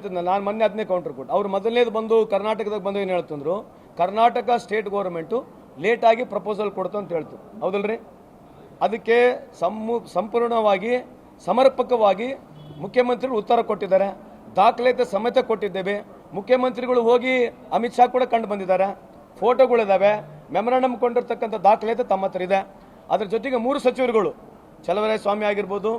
ಹೇಳ್ತಿದ್ದೆ ನಾನು ಮೊನ್ನೆ ಅದನ್ನೇ ಕೌಂಟರ್ ಕೊಟ್ಟು ಅವ್ರು ಮೊದಲನೇದು ಬಂದು ಕರ್ನಾಟಕದಾಗ ಬಂದು ಏನು ಹೇಳ್ತಂದ್ರು, ಕರ್ನಾಟಕ ಸ್ಟೇಟ್ ಗೌರ್ಮೆಂಟು ಲೇಟಾಗಿ ಪ್ರಪೋಸಲ್ ಕೊಡ್ತು ಅಂತ ಹೇಳ್ತು. ಹೌದಲ್ರಿ? ಅದಕ್ಕೆ ಸಂಪೂರ್ಣವಾಗಿ ಸಮರ್ಪಕವಾಗಿ ಮುಖ್ಯಮಂತ್ರಿಗಳು ಉತ್ತರ ಕೊಟ್ಟಿದ್ದಾರೆ. ದಾಖಲಾತಿ ಸಮೇತ ಕೊಟ್ಟಿದ್ದೇವೆ. ಮುಖ್ಯಮಂತ್ರಿಗಳು ಹೋಗಿ ಅಮಿತ್ ಶಾ ಕೂಡ ಕಂಡು ಬಂದಿದ್ದಾರೆ. ಫೋಟೋಗಳಿದ್ದಾವೆ. ಮೆಮೊರಾಂಡಮ್ ಕೊಂಡಿರ್ತಕ್ಕಂಥ ದಾಖಲಾತಿ ತಮ್ಮ ಹತ್ರ ಇದೆ. ಅದರ ಜೊತೆಗೆ 3 ಸಚಿವರುಗಳು ಚಲವರಾಯ ಸ್ವಾಮಿ ಆಗಿರ್ಬೋದು,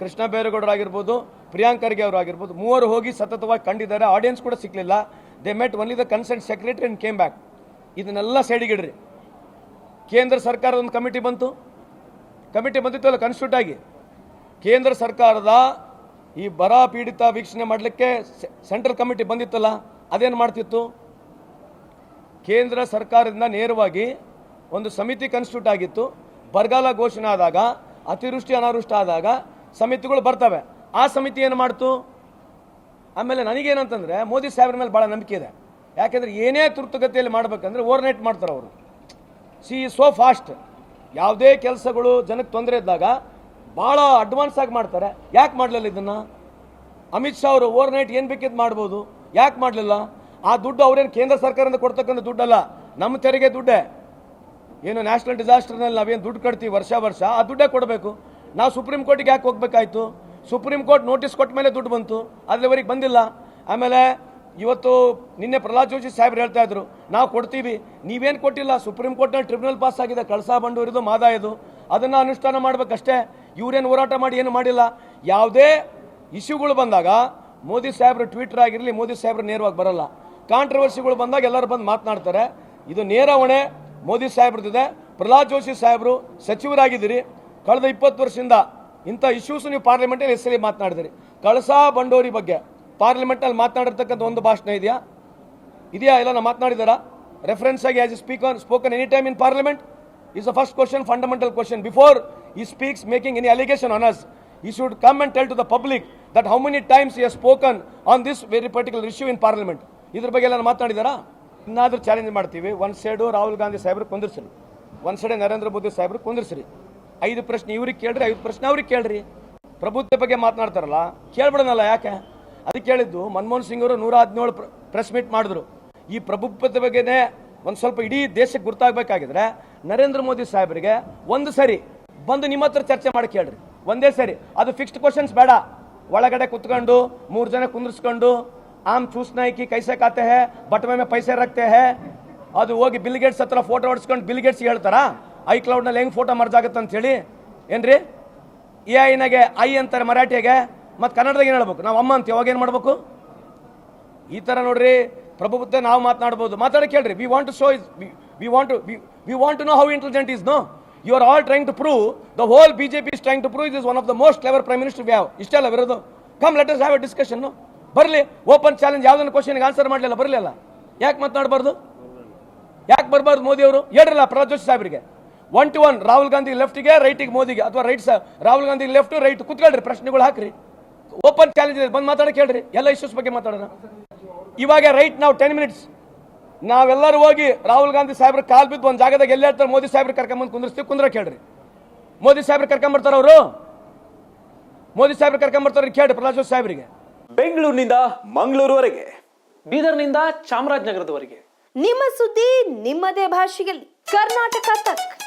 ಕೃಷ್ಣ ಬೈರೇಗೌಡರು ಆಗಿರ್ಬೋದು, ಪ್ರಿಯಾಂಕ್ ಖರ್ಗೆ ಅವರು ಆಗಿರ್ಬೋದು, 3 ಹೋಗಿ ಸತತವಾಗಿ ಕಂಡಿದ್ದಾರೆ. ಆಡಿಯನ್ಸ್ ಕೂಡ ಸಿಕ್ಕಲಿಲ್ಲ. They met only the concern secretary and came back. ಇದನ್ನೆಲ್ಲ ಸೈಡಿಗಿಡ್ರಿ. ಕೇಂದ್ರ ಸರ್ಕಾರದ ಒಂದು ಕಮಿಟಿ ಬಂದಿತ್ತಲ್ಲ ಕಾನ್ಸ್ಟಿಟ್ಯೂಟ್ ಆಗಿ. ಕೇಂದ್ರ ಸರ್ಕಾರದ ಈ ಬರ ಪೀಡಿತ ವೀಕ್ಷಣೆ ಮಾಡಲಿಕ್ಕೆ ಸೆಂಟ್ರಲ್ ಕಮಿಟಿ ಬಂದಿತ್ತಲ್ಲ, ಅದೇನು ಮಾಡ್ತಿತ್ತು? ಕೇಂದ್ರ ಸರ್ಕಾರದಿಂದ ನೇರವಾಗಿ ಒಂದು ಸಮಿತಿ ಕಾನ್ಸ್ಟಿಟ್ಯೂಟ್ ಆಗಿತ್ತು. ಬರಗಾಲ ಘೋಷಣೆ ಆದಾಗ, ಅತಿವೃಷ್ಟಿ ಅನಾವೃಷ್ಟಿ ಆದಾಗ ಸಮಿತಿಗಳು ಬರ್ತವೆ. ಆ ಸಮಿತಿ ಏನು ಮಾಡ್ತು? ಆಮೇಲೆ ನನಗೇನಂತಂದರೆ ಮೋದಿ ಸಾಹೇಬ್ರ ಮೇಲೆ ಭಾಳ ನಂಬಿಕೆ ಇದೆ. ಯಾಕೆಂದರೆ ಏನೇ ತುರ್ತುಗತಿಯಲ್ಲಿ ಮಾಡಬೇಕಂದ್ರೆ ಓವರ್ನೈಟ್ ಮಾಡ್ತಾರೆ ಅವರು. See so fast. ಯಾವುದೇ ಕೆಲಸಗಳು ಜನಕ್ಕೆ ತೊಂದರೆ ಇದ್ದಾಗ ಭಾಳ ಅಡ್ವಾನ್ಸ್ ಆಗಿ ಮಾಡ್ತಾರೆ. ಯಾಕೆ ಮಾಡಲಿಲ್ಲ ಇದನ್ನು? ಅಮಿತ್ ಶಾ ಅವರು ಓವರ್ನೈಟ್ ಏನು ಬೇಕಿದ್ದು ಮಾಡ್ಬೋದು, ಯಾಕೆ ಮಾಡಲಿಲ್ಲ? ಆ ದುಡ್ಡು ಅವ್ರೇನು ಕೇಂದ್ರ ಸರ್ಕಾರದಿಂದ ಕೊಡ್ತಕ್ಕಂಥ ದುಡ್ಡಲ್ಲ, ನಮ್ಮ ತೆರಿಗೆ ದುಡ್ಡೇ. ಏನು ನ್ಯಾಷನಲ್ ಡಿಸಾಸ್ಟರ್ನಲ್ಲಿ ನಾವೇನು ದುಡ್ಡು ಕಟ್ತೀವಿ ವರ್ಷ ಆ ದುಡ್ಡೇ ಕೊಡಬೇಕು. ನಾವು ಸುಪ್ರೀಂ ಕೋರ್ಟಿಗೆ ಯಾಕೆ ಹೋಗ್ಬೇಕಾಯ್ತು? ಸುಪ್ರೀಂ ಕೋರ್ಟ್ ನೋಟಿಸ್ ಕೊಟ್ಟ ಮೇಲೆ ದುಡ್ಡು ಬಂತು, ಅಲ್ಲಿವರೆಗೆ ಬಂದಿಲ್ಲ. ಆಮೇಲೆ ಇವತ್ತು ನಿನ್ನೆ ಪ್ರಹ್ಲಾದ್ ಜೋಶಿ ಸಾಹೇಬ್ರು ಹೇಳ್ತಾ ಇದ್ರು, ನಾವು ಕೊಡ್ತೀವಿ, ನೀವೇನು ಕೊಟ್ಟಿಲ್ಲ. ಸುಪ್ರೀಂ ಕೋರ್ಟ್ನಲ್ಲಿ ಟ್ರಿಬ್ಯುನಲ್ ಪಾಸ್ ಆಗಿದೆ, ಕಳಸಾ ಬಂಡೂರಿದು ಮಾದಾಯದು, ಅದನ್ನು ಅನುಷ್ಠಾನ ಮಾಡಬೇಕಷ್ಟೇ. ಇವರೇನು ಹೋರಾಟ ಮಾಡಿ ಏನು ಮಾಡಿಲ್ಲ. ಯಾವುದೇ ಇಶ್ಯೂಗಳು ಬಂದಾಗ ಮೋದಿ ಸಾಹೇಬ್ರು ಟ್ವಿಟರ್ ಆಗಿರಲಿ, ಮೋದಿ ಸಾಹೇಬ್ರು ನೇರವಾಗಿ ಬರಲ್ಲ. ಕಾಂಟ್ರವರ್ಸಿಗಳು ಬಂದಾಗ ಎಲ್ಲರೂ ಬಂದು ಮಾತನಾಡ್ತಾರೆ. ಇದು ನೇರ ಹೊಣೆ ಮೋದಿ ಸಾಹೇಬ್ರದಿದೆ. ಪ್ರಹ್ಲಾದ್ ಜೋಶಿ ಸಾಹೇಬರು ಸಚಿವರಾಗಿದ್ದೀರಿ, ಕಳೆದ 20 ವರ್ಷದಿಂದ ಇಂಥ ಇಶ್ಯೂಸ್ ನೀವು ಪಾರ್ಲಿಮೆಂಟಲ್ಲಿ ಎಸ್ಸಲಿ ಮಾತನಾಡಿದಿರಿ. ಕಳಸಾ ಬಂಡೂರಿ ಬಗ್ಗೆ ಪಾರ್ಲಿಮೆಂಟಲ್ಲಿ ಮಾತನಾಡಿರ್ತಕ್ಕಂಥ ಒಂದು ಭಾಷಣ ಇದೆಯಾ? ಎಲ್ಲ ನಾವು ಮಾತನಾಡಿದಾರಾ? ರೆಫರೆನ್ಸ್ ಆಗಿ as spoken any time in parliament is the first question, fundamental question. Before he speaks making any allegation on us, he should come and tell to the public that how many times he has spoken on this very particular issue in parliament. ಇದ್ರ ಬಗ್ಗೆ ಎಲ್ಲ ಮಾತನಾಡಿದಾರಾ? ಇನ್ನಾದರೂ challenge ಮಾಡ್ತೀವಿ. ಒಂದು side Rahul Gandhi ಸಾಹೇಬ್ರು ಕುಂದಿರ್ಸ್ರಿ, ಒಂದು side Narendra Modi ಸಾಹೇಬ್ರು ಕುಂದಿರ್ಸ್ರಿ. 5 ಪ್ರಶ್ನೆ ಇವ್ರಿಗೆ ಕೇಳ್ರಿ, 5 ಪ್ರಶ್ನೆ ಅವ್ರಿಗೆ ಕೇಳ್ರಿ. ಪ್ರಭುತ್ವ ಬಗ್ಗೆ ಮಾತನಾಡ್ತಾರಲ್ಲ, ಕೇಳ್ಬಿಡೋಣಲ್ಲ. ಯಾಕೆ? ಅದಕ್ಕೆ ಹೇಳಿದ್ದು ಮನಮೋಹನ್ ಸಿಂಗ್ ಅವರು 117 ಪ್ರೆಸ್ ಮೀಟ್ ಮಾಡಿದ್ರು. ಈ ಪ್ರಭುತ್ವದ ಬಗ್ಗೆನೇ ಒಂದು ಸ್ವಲ್ಪ ಇಡೀ ದೇಶಕ್ಕೆ ಗುರ್ತಾಗಬೇಕಾಗಿದ್ರೆ ನರೇಂದ್ರ ಮೋದಿ ಸಾಹೇಬರಿಗೆ ಒಂದು ಸರಿ ಬಂದು ನಿಮ್ಮ ಹತ್ರ ಚರ್ಚೆ ಮಾಡಿ ಕೇಳ್ರಿ. ಒಂದೇ ಸರಿ. ಅದು ಫಿಕ್ಸ್ಡ್ ಕ್ವಶನ್ಸ್ ಬೇಡ. ಒಳಗಡೆ ಕುತ್ಕೊಂಡು 3 ಜನ ಕುಂದಿರ್ಸ್ಕೊಂಡು ಆಮ್ ಚೂಸ್ನಾ ಕಿ ಕೈಸೆ ಖಾತೆ ಹೇ ಬಟವೆ ಮೇ ಪೈಸೆ ರಕ್ತೆ ಹೇ, ಅದು ಹೋಗಿ ಬಿಲ್ ಗೇಟ್ಸ್ ಹತ್ರ ಫೋಟೋ ಹೊಡ್ಸ್ಕೊಂಡು ಬಿಲ್ ಗೇಟ್ಸ್ ಹೇಳ್ತಾರಾ ಐಕ್ಲೌಡ್ನಲ್ಲಿ ಹೆಂಗೆ ಫೋಟೋ ಮರ್ಜಾಗತ್ತೆ ಅಂತ ಹೇಳಿ? ಏನ್ರಿ? ಐನಾಗೆ ಐ ಅಂತಾರೆ ಮರಾಠಿಯಾಗೆ, ಮತ್ತು ಕನ್ನಡದಾಗ ಏನು ಹೇಳ್ಬೇಕು? ನಾವು ಅಮ್ಮ ಅಂತ ಯಾವಾಗ ಏನು ಮಾಡ್ಬೇಕು? ಈ ಥರ ನೋಡ್ರಿ ಪ್ರಭುತ್ವ ನಾವು ಮಾತನಾಡ್ಬೋದು. ಮಾತಾಡಿ ಕೇಳ್ರಿ. We want to show is we want to know how intelligent is. No, you are all trying to prove, the whole BJP is trying to prove this is one of the most clever prime minister we have. ಇಷ್ಟೆಲ್ಲ ವಿರೋಧ. Come let us have a discussion. ಬರಲಿ, open challenge. ಯಾವುದನ್ನು ಕ್ವಶನ್ಗೆ answer ಮಾಡಲಿಲ್ಲ, ಬರಲಿಲ್ಲ. ಯಾಕೆ ಮಾತನಾಡಬಾರ್ದು? ಯಾಕೆ ಬರಬಾರ್ದು? ಮೋದಿ ಅವರು ಹೇಳ್ರಲ್ಲ ಪ್ರಹ್ಲಾದ್ ಜೋಶಿ ಸಾಹೇಬ್ರಿಗೆ 1 to 1 ರಾಹುಲ್ ಗಾಂಧಿ ಲೆಫ್ಟ್ಗೆ, ರೈಟಿಗೆ ಮೋದಿಗೆ, ಅಥವಾ right Rahul Gandhi left right ಕುತ್ಕೊಳ್ರಿ, ಪ್ರಶ್ನೆಗಳು ಹಾಕ್ರಿ. ಓಪನ್ ಚಾಲೆಂಜ್ ಬಂದು ಮಾತಾಡಕ್ಕೆ ಹೇಳ್ರಿ. ಎಲ್ಲ ಇಶ್ಯೂಸ್ ಬಗ್ಗೆ ಮಾತಾಡೋಣ. ಇವಾಗ ರೈಟ್ ನಾವು 10 minutes ನಾವೆಲ್ಲರೂ ಹೋಗಿ ರಾಹುಲ್ ಗಾಂಧಿ ಸಾಹೇಬ್ರ ಕಾಲ್ ಬಿದ್ದು ಒಂದು ಜಾಗದಾಗ ಎಲ್ಲ ಹೇಳ್ತಾರೆ, ಮೋದಿ ಸಾಹೇಬ್ರ ಕರ್ಕೊಂಬಂದು ಕುಂದ್ರಿಸ್ತೀವಿ, ಕುಂದ್ರಕ್ಕೆ ಹೇಳ್ರಿ. ಮೋದಿ ಸಾಹೇಬ್ರ ಕರ್ಕೊಂಬರ್ತಾರ ಅವರು, ಮೋದಿ ಸಾಹೇಬ್ರ ಕರ್ಕೊಂಬರ್ತಾರೆ, ಕೇಳ್ರಿ ಪ್ರಹ್ಲಾದ್ ಜೋಶಿ ಸಾಹೇಬ್ರಿಗೆ. ಬೆಂಗಳೂರಿನಿಂದ ಮಂಗಳೂರುವರೆಗೆ, ಬೀದರ್ನಿಂದ ಚಾಮರಾಜನಗರದವರೆಗೆ ನಿಮ್ಮ ಸುದ್ದಿ ನಿಮ್ಮದೇ ಭಾಷೆಯಲ್ಲಿ. ಕರ್ನಾಟಕ ತಕ್.